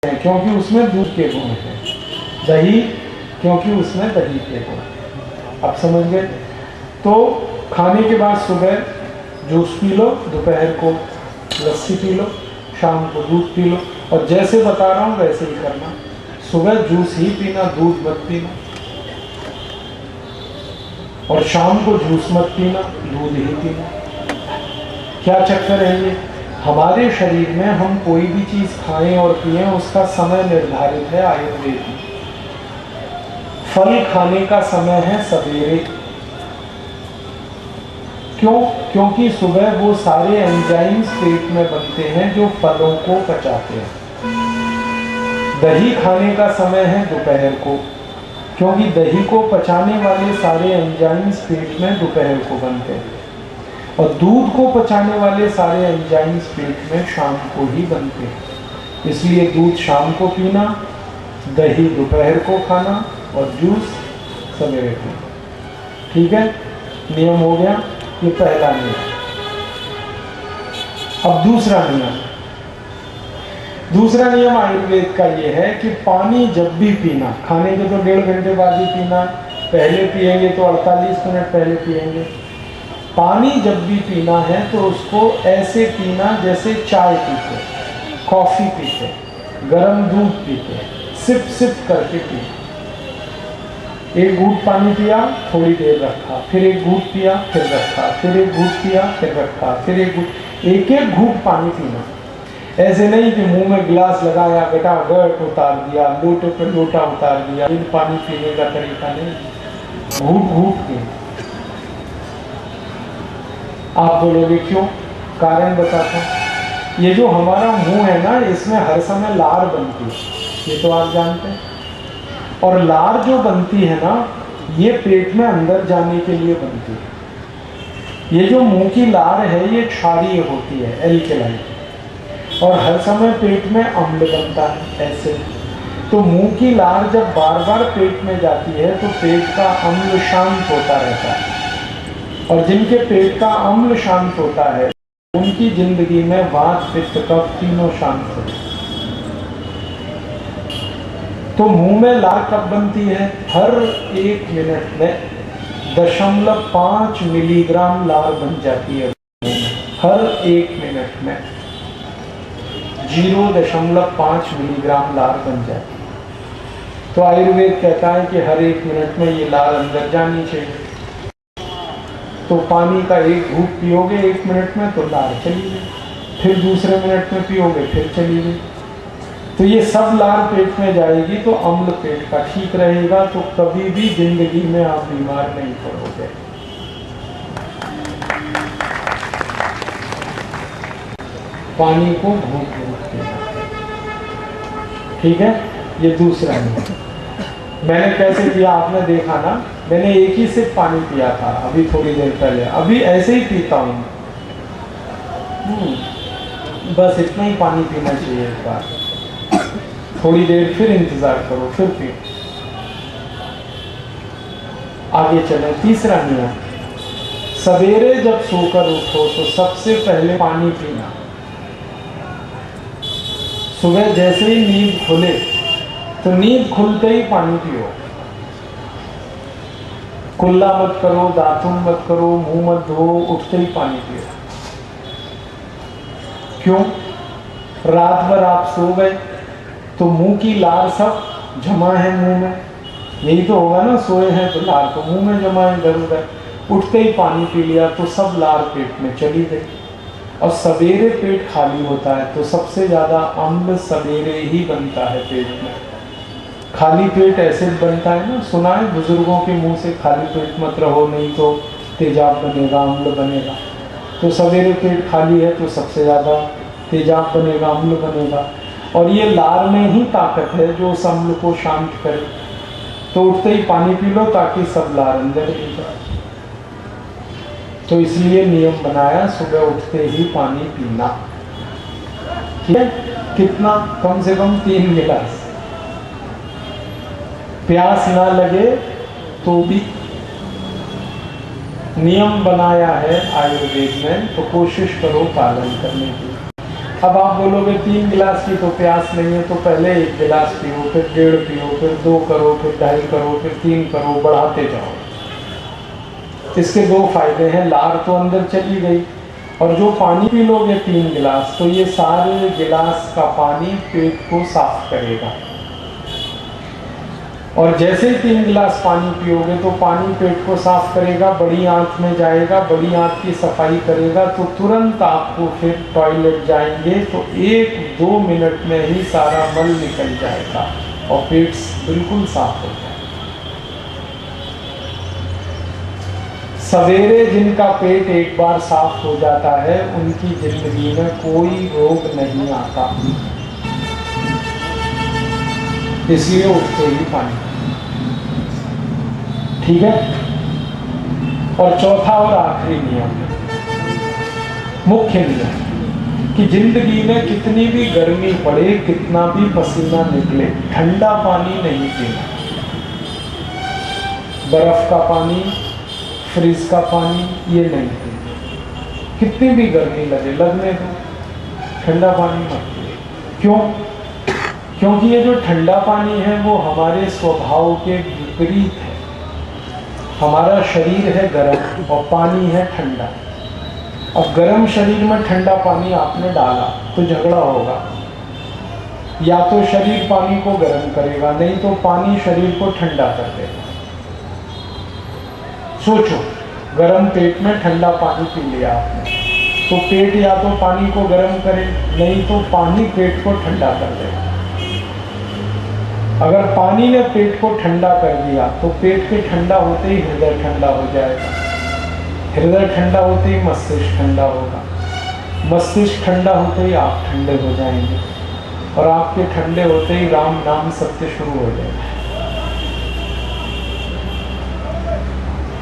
क्योंकि उसमें दूध के गुण हैं। दही क्योंकि उसमें दही के गुण हैं। आप समझ गए? तो खाने के बाद सुबह जूस पी लो, दोपहर को लस्सी पी लो, शाम को दूध पी लो। और जैसे बता रहा हूँ वैसे ही करना। सुबह जूस ही पीना, दूध मत पीना। और शाम को जूस मत पीना, दूध ही पीना। क्या चक्कर है ये? हमारे शरीर में हम कोई भी चीज खाएं और पिएं, उसका समय निर्धारित है आयुर्वेद में। फल खाने का समय है सवेरे। क्यों? क्योंकि सुबह वो सारे एंजाइम्स पेट में बनते हैं जो फलों को पचाते हैं। दही खाने का समय है दोपहर को, क्योंकि दही को पचाने वाले सारे एंजाइम्स पेट में दोपहर को बनते हैं। और दूध को पचाने वाले सारे एंजाइम्स पेट में शाम को ही बनते हैं। इसलिए दूध शाम को पीना, दही दोपहर को खाना और जूस सवेरे पीना। ठीक है, नियम हो गया। ये पहला नियम। अब दूसरा नियम। दूसरा नियम आयुर्वेद का ये है कि पानी जब भी पीना, खाने के तो 1.5 घंटे बाद ही पीना, पहले पिएंगे तो 48 मिनट पहले पिएंगे। पानी जब भी पीना है तो उसको ऐसे पीना जैसे चाय पीते, कॉफी पीते, गरम दूध पीते, सिप सिप करके पीते। एक घूंट पानी पिया, थोड़ी देर रखा, फिर एक घूंट पिया, फिर रखा, फिर एक घूंट पिया, फिर रखा, फिर एक घूंट। एक एक घूंट पानी पीना। ऐसे नहीं कि मुंह में गिलास लगाया, गटागट उतार दिया, लोटे पर लोटा उतार दिया। इन पानी पीने का तरीका नहीं। घूंट घूंट पीना। आप बोलोगे क्यों? कारण बताता हूं। ये जो हमारा मुंह है ना, इसमें हर समय लार बनती है, ये तो आप जानते हैं। और लार जो बनती है ना, ये पेट में अंदर जाने के लिए बनती है। ये जो मुंह की लार है, ये क्षारीय होती है, एल्कलाइन। और हर समय पेट में अम्ल बनता है ऐसे। तो मुंह की लार जब बार बार पेट में जाती है तो पेट का अम्ल शांत होता रहता है। और जिनके पेट का अम्ल शांत होता है, उनकी जिंदगी में वात, पित्त, कफ तीनों शांत होते हैं। तो मुंह में लार कब बनती है? हर 1 मिनट में 0.5 मिलीग्राम लार बन जाती है। हर 1 मिनट में 0.5 मिलीग्राम लार बन जाती है। तो आयुर्वेद कहता है कि हर 1 मिनट में ये लार अंदर जानी चाहिए। तो पानी का एक घूंट पियोगे 1 मिनट में तो लार चली गई, फिर दूसरे मिनट में पियोगे फिर चली गई। तो ये सब लार पेट में जाएगी तो अम्ल पेट का ठीक रहेगा। तो कभी भी जिंदगी में आप बीमार नहीं पड़ोगे। पानी को घूंट घूंट पीना। ठीक है, ये दूसरा नियम। मैंने कैसे किया आपने देखा ना, मैंने एक ही सिप पानी पिया था अभी थोड़ी देर पहले, अभी ऐसे ही पीता हूँ। बस इतना ही पानी पीना चाहिए एक बार, थोड़ी देर फिर इंतजार करो, फिर पियो। आगे चले। तीसरा नियम, सवेरे जब सोकर उठो तो सबसे पहले पानी पीना। सुबह जैसे ही नींद खुले तो नींद खुलते ही पानी पियो। कुल्ला मत करो, दातुन मत करो, मुंह मत धो, उठते ही पानी पियो। क्यों? रात भर आप सो गए तो मुंह की लार सब जमा है मुंह में, यही तो होगा ना, सोए हैं तो लार तो मुंह में जमा है इधर उधर। उठते ही पानी पी लिया तो सब लार पेट में चली गई। और सवेरे पेट खाली होता है तो सबसे ज्यादा अम्ल सवेरे ही बनता है पेट में। खाली पेट एसिड बनता है ना, सुना है बुजुर्गों के मुंह से, खाली पेट मत रहो नहीं तो तेजाब बनेगा, अम्ल बनेगा। तो सवेरे पेट खाली है तो सबसे ज़्यादा तेजाब बनेगा, अम्ल बनेगा। और ये लार में ही ताकत है जो उस अम्ल को शांत करे। तो उठते ही पानी पी लो ताकि सब लार अंदर ही जाए। तो इसलिए नियम बनाया सुबह उठते ही पानी पीना। ठीक है? कितना? कम से कम 3 गिलास। प्यास ना लगे तो भी नियम बनाया है आयुर्वेद में, तो कोशिश करो पालन करने की। अब आप बोलोगे 3 गिलास की तो प्यास नहीं है, तो पहले 1 गिलास पियो, फिर 1.5 पियो, फिर 2 करो, फिर 2.5 करो, फिर 3 करो, बढ़ाते जाओ। इसके 2 फायदे हैं, लार तो अंदर चली गई, और जो पानी पी लोगे 3 गिलास, तो ये सारे गिलास का पानी पेट को साफ करेगा। और जैसे ही 3 गिलास पानी पियोगे तो पानी पेट को साफ करेगा, बड़ी आंत में जाएगा, बड़ी आंत की सफाई करेगा, तो तुरंत आपको फिर टॉयलेट जाएंगे तो 1-2 मिनट में ही सारा मल निकल जाएगा और पेट बिल्कुल साफ हो जाएगा। सवेरे जिनका पेट एक बार साफ हो जाता है उनकी जिंदगी में कोई रोग नहीं आता, इसलिए उठते ही पानी। ठीक है। और चौथा और आखिरी नियम, मुख्य नियम, कि जिंदगी में कितनी भी गर्मी पड़े, कितना भी पसीना निकले, ठंडा पानी नहीं पीना। बर्फ का पानी, फ्रिज का पानी ये नहीं पीना। कितनी भी गर्मी लगने दो, ठंडा पानी मत पिए। क्यों? क्योंकि ये जो ठंडा पानी है वो हमारे स्वभाव के विपरीत है। हमारा शरीर है गर्म और पानी है ठंडा। अब गर्म शरीर में ठंडा पानी आपने डाला तो झगड़ा होगा, या तो शरीर पानी को गर्म करेगा, नहीं तो पानी शरीर को ठंडा कर देगा। सोचो, गर्म पेट में ठंडा पानी पी लिया आपने, तो पेट या तो पानी को गर्म करे, नहीं तो पानी पेट को ठंडा कर देगा। अगर पानी ने पेट को ठंडा कर दिया तो पेट के ठंडा होते ही हृदय ठंडा हो जाएगा, हृदय ठंडा होते ही मस्तिष्क ठंडा होगा, मस्तिष्क ठंडा होते ही आप ठंडे हो जाएंगे, और आपके ठंडे होते ही राम नाम सत्य शुरू हो जाएगा।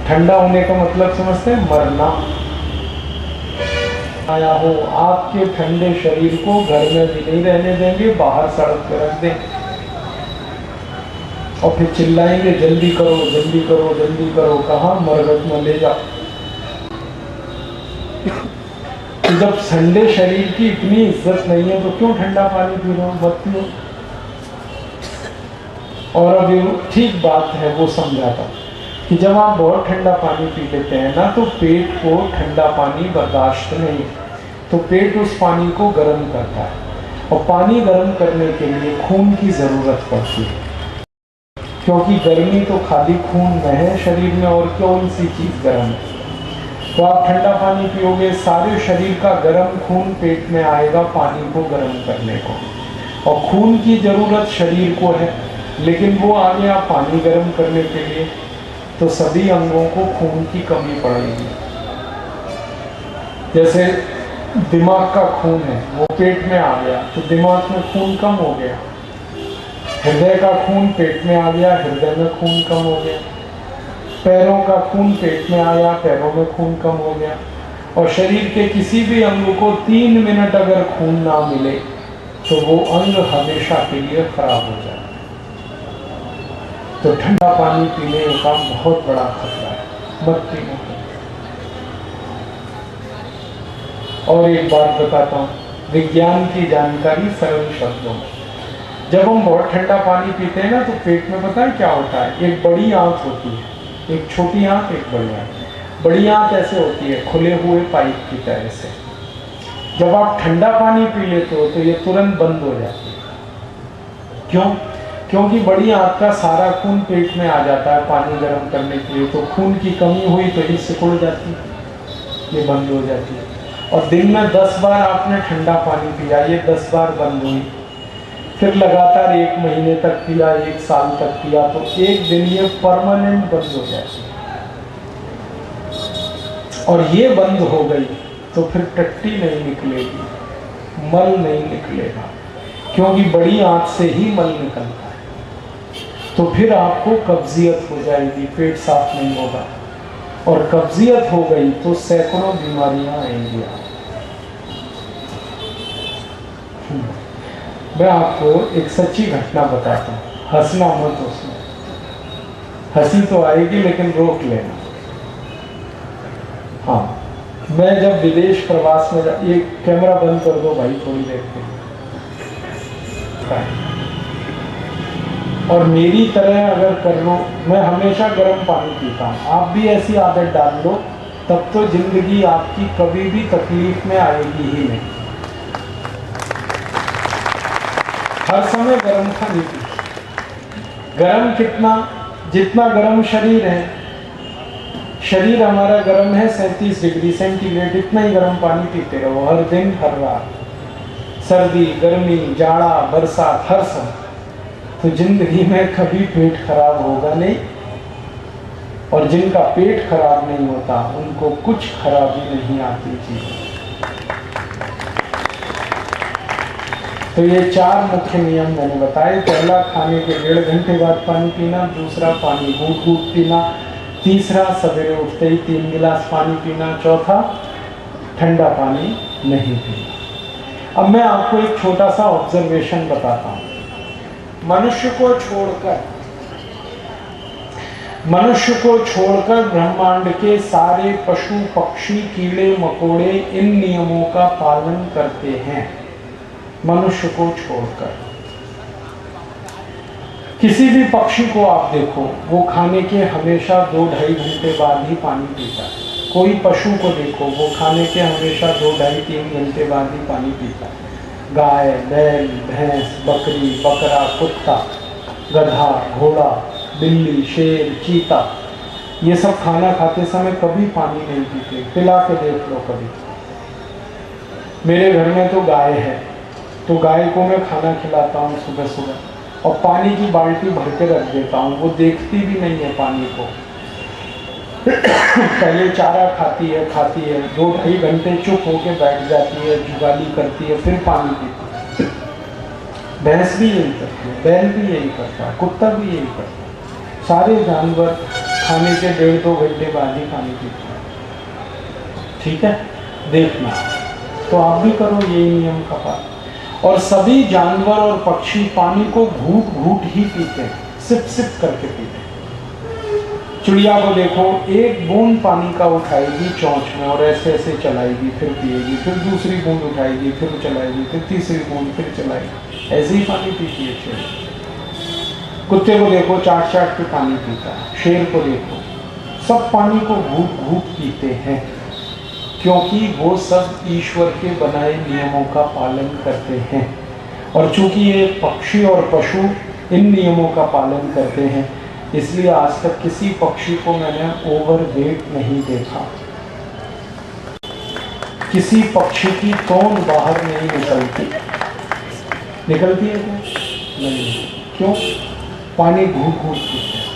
ठंडा होने का मतलब समझते हैं? मरना। आया हो, आपके ठंडे शरीर को घर में भी नहीं रहने देंगे, बाहर सड़क पर रख देंगे और फिर चिल्लाएंगे जल्दी करो जल्दी करो जल्दी करो, कहाँ? मरघट में ले जाओ। तो जब ठंडे शरीर की इतनी इज्जत नहीं है तो क्यों ठंडा पानी पी रहे हो? मत पियो। और अभी ठीक बात है वो समझाता कि जब आप बहुत ठंडा पानी पी लेते हैं ना, तो पेट को ठंडा पानी बर्दाश्त नहीं, तो पेट उस पानी को गर्म करता है, और पानी गर्म करने के लिए खून की जरूरत पड़ती है, क्योंकि गर्मी तो खाली खून में है शरीर में, और कौन सी चीज गर्म है। तो आप ठंडा पानी पियोगे, सारे शरीर का गर्म खून पेट में आएगा पानी को गर्म करने को, और खून की जरूरत शरीर को है, लेकिन वो आ गया पानी गर्म करने के लिए, तो सभी अंगों को खून की कमी पड़ेगी। जैसे दिमाग का खून है वो पेट में आ गया तो दिमाग में खून कम हो गया, हृदय का खून पेट में आ गया, हृदय में खून कम हो गया, पैरों का खून पेट में आया, पैरों में खून कम हो गया, और शरीर के किसी भी अंग को 3 मिनट अगर खून ना मिले तो वो अंग हमेशा के लिए खराब हो जाए। तो ठंडा पानी पीने का बहुत बड़ा खतरा है, मत पीना। और एक बात बताता हूँ, विज्ञान की जानकारी सरल शब्दों में। जब हम बहुत ठंडा पानी पीते हैं ना, तो पेट में पता है क्या होता है? एक बड़ी आंत होती है, एक छोटी आंत, एक बड़ी आंत। बड़ी आंत ऐसे होती है खुले हुए पाइप की तरह से। जब आप ठंडा पानी पी लेते हो तो ये तुरंत बंद हो जाती है। क्यों? क्योंकि बड़ी आंत का सारा खून पेट में आ जाता है पानी गर्म करने के लिए, तो खून की कमी हुई तो ये सिकुड़ जाती है, ये बंद हो जाती है। और दिन में 10 बार आपने ठंडा पानी पिया, ये 10 बार बंद हुई, फिर लगातार 1 महीने तक पिया, 1 साल तक पिया, तो एक दिन ये परमानेंट बंद हो जाती है। और ये बंद हो गई तो फिर टट्टी नहीं निकलेगी, मल नहीं निकलेगा, क्योंकि बड़ी आंत से ही मल निकलता है। तो फिर आपको कब्जियत हो जाएगी, पेट साफ नहीं होगा, और कब्जियत हो गई तो सैकड़ों बीमारियां आएंगी। मैं आपको एक सच्ची घटना बताता हूँ, हंसना मत उसमें, हंसी तो आएगी लेकिन रोक लेना। हाँ, मैं जब विदेश प्रवास में ये कैमरा बंद कर दो भाई थोड़ी देर के लिए। और मेरी तरह अगर कर लो, मैं हमेशा गर्म पानी पीता हूँ, आप भी ऐसी आदत डाल लो, तब तो जिंदगी आपकी कभी भी तकलीफ में आएगी ही नहीं। हर समय गर्म पानी पी। गर्म कितना? जितना गर्म शरीर है, शरीर हमारा गर्म है 37 डिग्री सेंटीग्रेड, इतना ही गर्म पानी पीते रहो हर दिन हर रात। सर्दी, गर्मी, जाड़ा, बरसात, हर समय, तो जिंदगी में कभी पेट खराब होगा नहीं। और जिनका पेट खराब नहीं होता उनको कुछ खराबी नहीं आती थी। तो ये 4 मुख्य नियम मैंने बताए। पहला, खाने के 1.5 घंटे बाद पानी पीना। दूसरा, पानी घूंट घूंट पीना। तीसरा, सवेरे उठते ही 3 गिलास पानी पीना। चौथा, ठंडा पानी नहीं पीना। अब मैं आपको एक छोटा सा ऑब्जर्वेशन बताता हूँ। मनुष्य को छोड़कर ब्रह्मांड के सारे पशु पक्षी कीड़े मकोड़े इन नियमों का पालन करते हैं। मनुष्य को छोड़कर किसी भी पक्षी को आप देखो, वो खाने के हमेशा 2-2.5 घंटे बाद ही पानी पीता है। कोई पशु को देखो, वो खाने के हमेशा 2-2.5-3 घंटे बाद ही पानी पीता है। गाय, बैल, भैंस, बकरी, बकरा, कुत्ता, गधा, घोड़ा, बिल्ली, शेर, चीता, ये सब खाना खाते समय कभी पानी नहीं पीते। पिला के देख लो कभी। मेरे घर में तो गाय है, तो गाय को मैं खाना खिलाता हूँ सुबह सुबह, और पानी की बाल्टी भर के रख देता हूँ। वो देखती भी नहीं है पानी को। पहले चारा खाती है 2-2.5 घंटे चुप होके बैठ जाती है, जुगाली करती है, फिर पानी पीती है। भैंस भी यही करती है, बैल भी यही करता है, कुत्ता भी यही करता है। सारे जानवर खाने के 1.5-2 घंटे बाद ही पानी पीते हैं। ठीक है, देखना। तो आप भी करो यही नियम का पालन। और सभी जानवर और पक्षी पानी को घूंट घूंट ही पीते हैं, सिप सिप करके पीते हैं। चिड़िया को देखो, एक बूंद पानी का उठाएगी चोंच में और ऐसे ऐसे चलाएगी, फिर पिएगी, फिर दूसरी बूंद उठाएगी, फिर चलाएगी, फिर तीसरी बूंद, फिर चलाएगी, ऐसे ही पानी पीती है चिड़िया। कुत्ते को देखो, चाट चाट के पानी पीता है। शेर को देखो, सब पानी को घूंट घूंट पीते हैं, क्योंकि वो सब ईश्वर के बनाए नियमों का पालन करते हैं। और चूंकि ये पक्षी और पशु इन नियमों का पालन करते हैं, इसलिए आज तक किसी पक्षी को मैंने ओवरवेट नहीं देखा। किसी पक्षी की तोंद बाहर नहीं निकलती है क्या? नहीं। क्यों? पानी घूंट घूंट पीते हैं।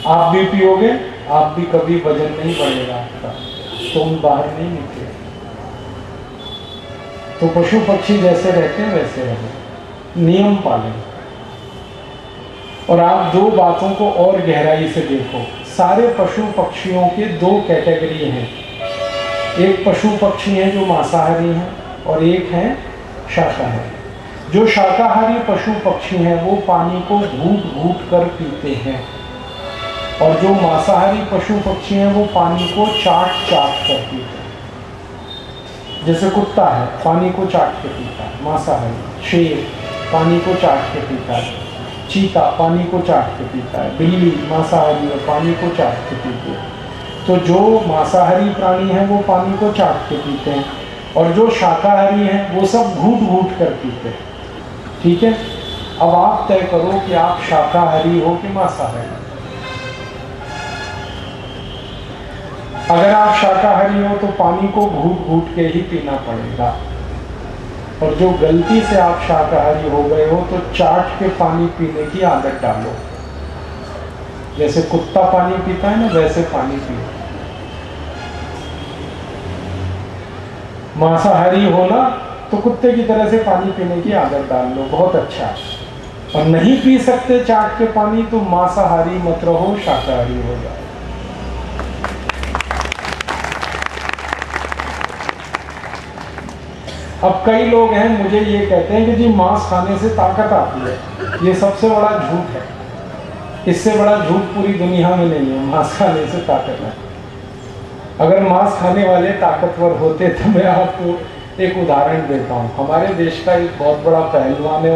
आप भी पियोगे, आप भी कभी वजन नहीं बढ़ेगा आपका, तोंद बाहर नहीं निकलेगी। तो पशु पक्षी जैसे रहते हैं वैसे रहो, नियम पालन। और आप 2 बातों को और गहराई से देखो। सारे पशु पक्षियों के 2 कैटेगरी हैं। एक पशु पक्षी हैं जो मांसाहारी हैं और एक हैं शाकाहारी। जो शाकाहारी पशु पक्षी हैं वो पानी को घूंट घूंट कर पीते हैं, और जो मांसाहारी पशु पक्षी हैं वो पानी को चाट चाट कर पीते हैं। जैसे कुत्ता है, पानी को चाट के पीता है, मांसाहारी। शेर पानी को चाट के पीता है। चीता पानी को चाट के पीता है। बिल्ली मांसाहारी है, पानी को चाट के पीती है। तो जो मांसाहारी प्राणी हैं वो पानी को चाट के पीते हैं, और जो शाकाहारी हैं वो सब घूंट घूंट कर पीते हैं। ठीक है, अब आप तय करो कि आप शाकाहारी हो कि मांसाहारी। अगर आप शाकाहारी हो तो पानी को घूंट घूंट के ही पीना पड़ेगा, और जो गलती से आप शाकाहारी हो गए हो तो चाट के पानी पीने की आदत डालो। जैसे कुत्ता पानी पीता है ना, वैसे पानी पियो। मांसाहारी हो ना तो कुत्ते की तरह से पानी पीने की आदत डाल लो, बहुत अच्छा। और नहीं पी सकते चाट के पानी तो मांसाहारी मत रहो, शाकाहारी हो जाओ। अब कई लोग हैं मुझे ये कहते हैं कि जी मांस खाने से ताकत आती है। ये सबसे बड़ा झूठ है। इससे बड़ा झूठ पूरी दुनिया में नहीं है, मांस खाने से ताकत है। अगर मांस खाने वाले ताकतवर होते तो मैं आपको एक उदाहरण देता हूँ। हमारे देश का एक बहुत बड़ा पहलवान है,